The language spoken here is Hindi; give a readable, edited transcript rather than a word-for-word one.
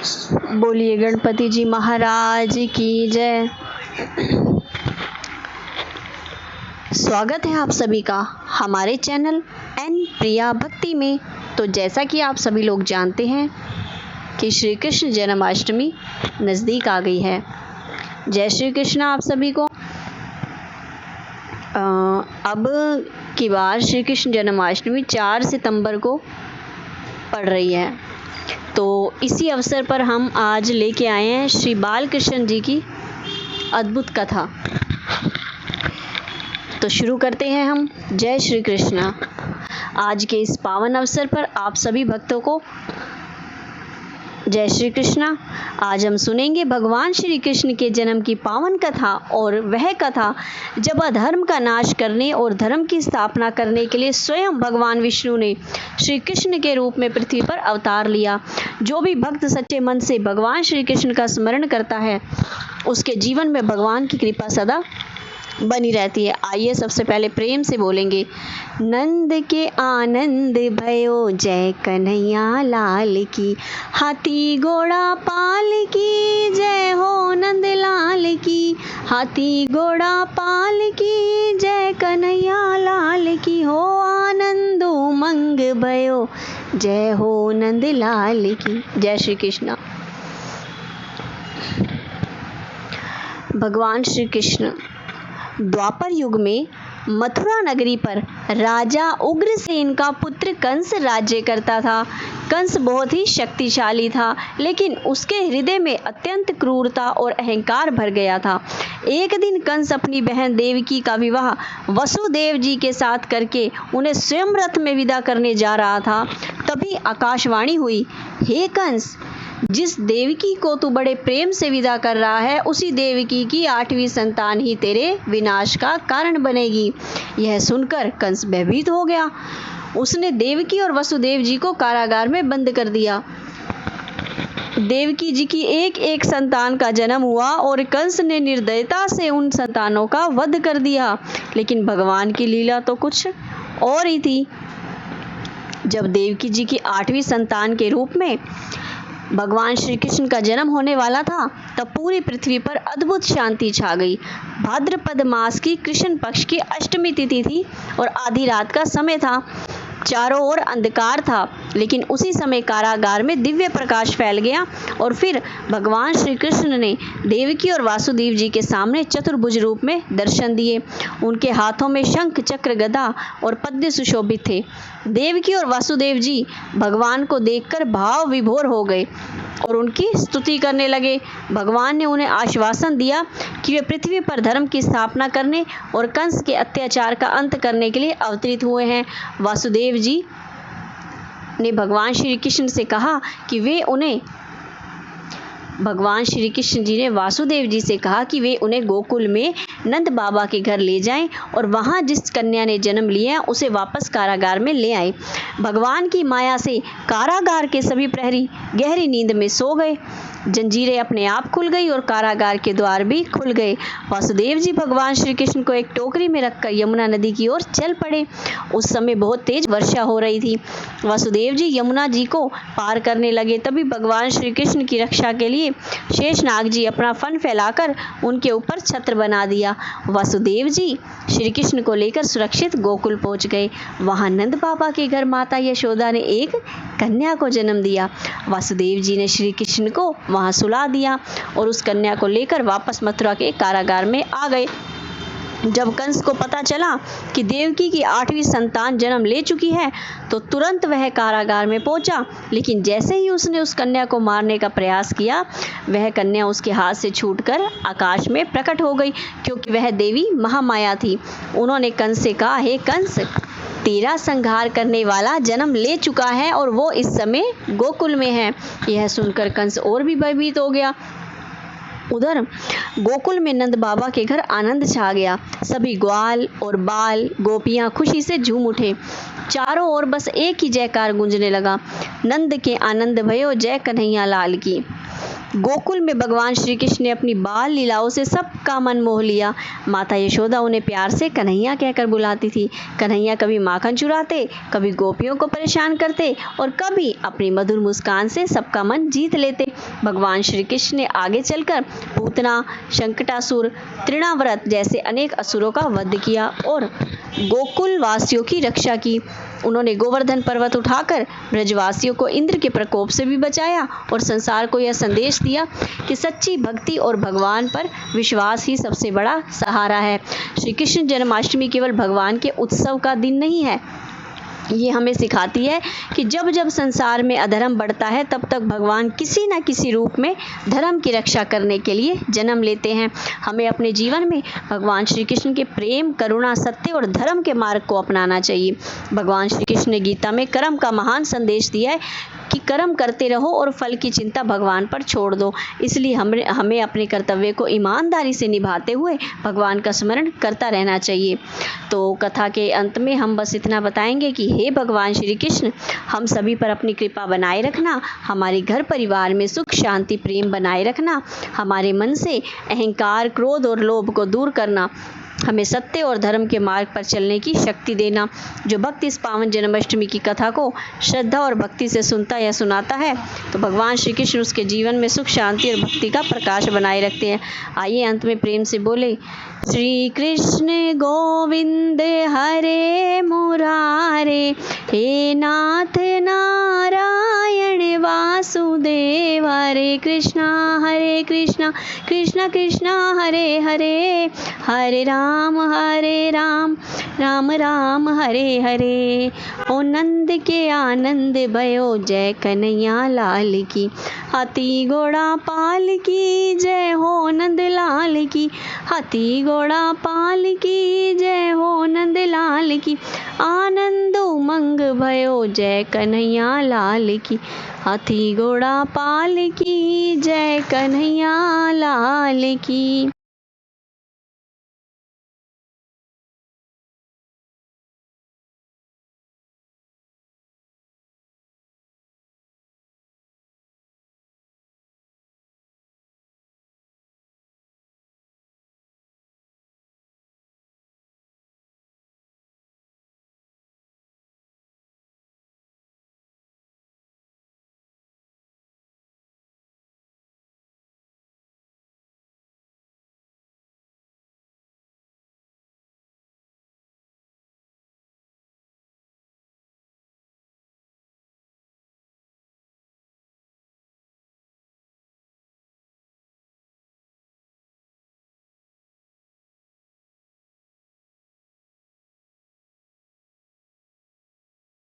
बोलिए गणपति जी महाराज की जय। स्वागत है आप सभी का हमारे चैनल एन प्रिया भक्ति में। तो जैसा कि आप सभी लोग जानते हैं कि श्री कृष्ण जन्माष्टमी नज़दीक आ गई है। जय श्री कृष्ण आप सभी को। अब की बार श्री कृष्ण जन्माष्टमी 4 सितंबर को पड़ रही है। तो इसी अवसर पर हम आज लेके आए हैं श्री बालकृष्ण जी की अद्भुत कथा। तो शुरू करते हैं हम। जय श्री कृष्ण। आज के इस पावन अवसर पर आप सभी भक्तों को जय श्री कृष्ण। आज हम सुनेंगे भगवान श्री कृष्ण के जन्म की पावन कथा, और वह कथा जब अधर्म का नाश करने और धर्म की स्थापना करने के लिए स्वयं भगवान विष्णु ने श्री कृष्ण के रूप में पृथ्वी पर अवतार लिया। जो भी भक्त सच्चे मन से भगवान श्री कृष्ण का स्मरण करता है उसके जीवन में भगवान की कृपा सदा बनी रहती है। आइए सबसे पहले प्रेम से बोलेंगे। नंद के आनंद भयो जय कन्हैया लाल की, हाथी घोड़ा पाल की जय हो नंद लाल की, हाथी घोड़ा पाल की जय कन्हैया लाल की, हो आनंद उमंग भयो जय हो नंद लाल की। जय श्री कृष्ण। भगवान श्री कृष्ण द्वापर युग में मथुरा नगरी पर राजा उग्रसेन का पुत्र कंस राज्य करता था। कंस बहुत ही शक्तिशाली था, लेकिन उसके हृदय में अत्यंत क्रूरता और अहंकार भर गया था। एक दिन कंस अपनी बहन देवकी का विवाह वसुदेव जी के साथ करके उन्हें स्वयं रथ में विदा करने जा रहा था। तभी आकाशवाणी हुई, हे कंस, जिस देवकी को तू बड़े प्रेम से विदा कर रहा है उसी देवकी की 8वीं संतान ही तेरे विनाश का कारण बनेगी। यह सुनकर कंस भयभीत हो गया। उसने देवकी और वसुदेव जी को कारागार में बंद कर दिया। देवकी जी की एक एक संतान का जन्म हुआ और कंस ने निर्दयता से उन संतानों का वध कर दिया। लेकिन भगवान की लीला तो कुछ और ही थी। जब देवकी जी की 8वीं संतान के रूप में भगवान श्री कृष्ण का जन्म होने वाला था, तब पूरी पृथ्वी पर अद्भुत शांति छा गई। भाद्रपद मास की कृष्ण पक्ष की अष्टमी तिथि थी और आधी रात का समय था। चारों ओर अंधकार था, लेकिन उसी समय कारागार में दिव्य प्रकाश फैल गया और फिर भगवान श्री कृष्ण ने देवकी और वासुदेव जी के सामने चतुर्भुज रूप में दर्शन दिए। उनके हाथों में शंख, चक्र, गदा और पद्म सुशोभित थे। देवकी और वासुदेव जी भगवान को देखकर भाव विभोर हो गए और उनकी स्तुति करने लगे। भगवान ने उन्हें आश्वासन दिया कि वे पृथ्वी पर धर्म की स्थापना करने और कंस के अत्याचार का अंत करने के लिए अवतरित हुए हैं। वासुदेव जी ने भगवान श्री कृष्ण से कहा कि वे उन्हें भगवान श्री कृष्ण जी ने वासुदेव जी से कहा कि वे उन्हें गोकुल में नंद बाबा के घर ले जाएं और वहां जिस कन्या ने जन्म लिया उसे वापस कारागार में ले आए। भगवान की माया से कारागार के सभी प्रहरी गहरी नींद में सो गए। जंजीरें अपने आप खुल गई और कारागार के द्वार भी खुल गए। वासुदेव जी भगवान श्री कृष्ण को एक टोकरी में रखकर यमुना नदी की ओर चल पड़े। उस समय बहुत तेज वर्षा हो रही थी। वासुदेव जी यमुना जी को पार करने लगे। तभी भगवान श्री कृष्ण की रक्षा के लिए शेषनाग जी अपना फन फैलाकर उनके ऊपर छत्र बना दिया। वासुदेव जी श्री कृष्ण को लेकर सुरक्षित गोकुल पहुंच गए। वहां नंद बाबा के घर माता यशोदा ने एक कन्या को जन्म दिया। वासुदेव जी ने श्री कृष्ण को वहां सुला दिया और उस कन्या को लेकर वापस मथुरा के कारागार में आ गए। जब कंस को पता चला कि देवकी की 8वीं संतान जन्म ले चुकी है तो तुरंत वह कारागार में पहुंचा। लेकिन जैसे ही उसने उस कन्या को मारने का प्रयास किया, वह कन्या उसके हाथ से छूटकर आकाश में प्रकट हो गई, क्योंकि वह देवी महामाया थी। उन्होंने कंस से कहा, हे कंस, तेरा संहार करने वाला जन्म ले चुका है और वो इस समय गोकुल में है। यह सुनकर कंस और भी भयभीत हो गया। उधर गोकुल में नंद बाबा के घर आनंद छा गया। सभी ग्वाल और बाल गोपियां खुशी से झूम उठे। चारों ओर बस एक ही जयकार गूंजने लगा, नंद के आनंद भयो जय कन्हैया लाल की। गोकुल में भगवान श्री कृष्ण ने अपनी बाल लीलाओं से सबका मन मोह लिया। माता यशोदा उन्हें प्यार से कन्हैया कहकर बुलाती थी। कन्हैया कभी माखन चुराते, कभी गोपियों को परेशान करते और कभी अपनी मधुर मुस्कान से सबका मन जीत लेते। भगवान श्री कृष्ण ने आगे चलकर पूतना, शंकटासुर, तृणाव्रत जैसे अनेक असुरों का वध किया और गोकुल वासियों की रक्षा की। उन्होंने गोवर्धन पर्वत उठाकर ब्रजवासियों को इंद्र के प्रकोप से भी बचाया और संसार को यह संदेश दिया कि सच्ची भक्ति और भगवान पर विश्वास ही सबसे बड़ा सहारा है। श्री कृष्ण जन्माष्टमी केवल भगवान के उत्सव का दिन नहीं है, ये हमें सिखाती है कि जब जब संसार में अधर्म बढ़ता है तब तक भगवान किसी न किसी रूप में धर्म की रक्षा करने के लिए जन्म लेते हैं। हमें अपने जीवन में भगवान श्री कृष्ण के प्रेम, करुणा, सत्य और धर्म के मार्ग को अपनाना चाहिए। भगवान श्री कृष्ण ने गीता में कर्म का महान संदेश दिया है कि कर्म करते रहो और फल की चिंता भगवान पर छोड़ दो। इसलिए हमें अपने कर्तव्य को ईमानदारी से निभाते हुए भगवान का स्मरण करता रहना चाहिए। तो कथा के अंत में हम बस इतना बताएंगे कि हे भगवान श्री कृष्ण, हम सभी पर अपनी कृपा बनाए रखना, हमारे घर परिवार में सुख, शांति, प्रेम बनाए रखना, हमारे मन से अहंकार, क्रोध और लोभ को दूर करना, हमें सत्य और धर्म के मार्ग पर चलने की शक्ति देना। जो भक्त इस पावन जन्माष्टमी की कथा को श्रद्धा और भक्ति से सुनता या सुनाता है तो भगवान श्री कृष्ण उसके जीवन में सुख, शांति और भक्ति का प्रकाश बनाए रखते हैं। आइए अंत में प्रेम से बोले, श्री कृष्ण गोविंद हरे मुरारे, हे नाथ नारायण वासुदेव, हरे कृष्णा कृष्णा कृष्णा हरे हरे, हरे राम राम राम हरे हरे। ओ नंद के आनंद भयो, जय कन्हैया लाल की। हाथी घोड़ा पाल की जय हो, नंद लाल की। हाथी घोड़ा पाल की जय हो, नंद लाल की। आनंद उमंग भयो, जय कन्हैया लाल की। हाथी घोड़ा पाल की जय कन्हैया लाल की।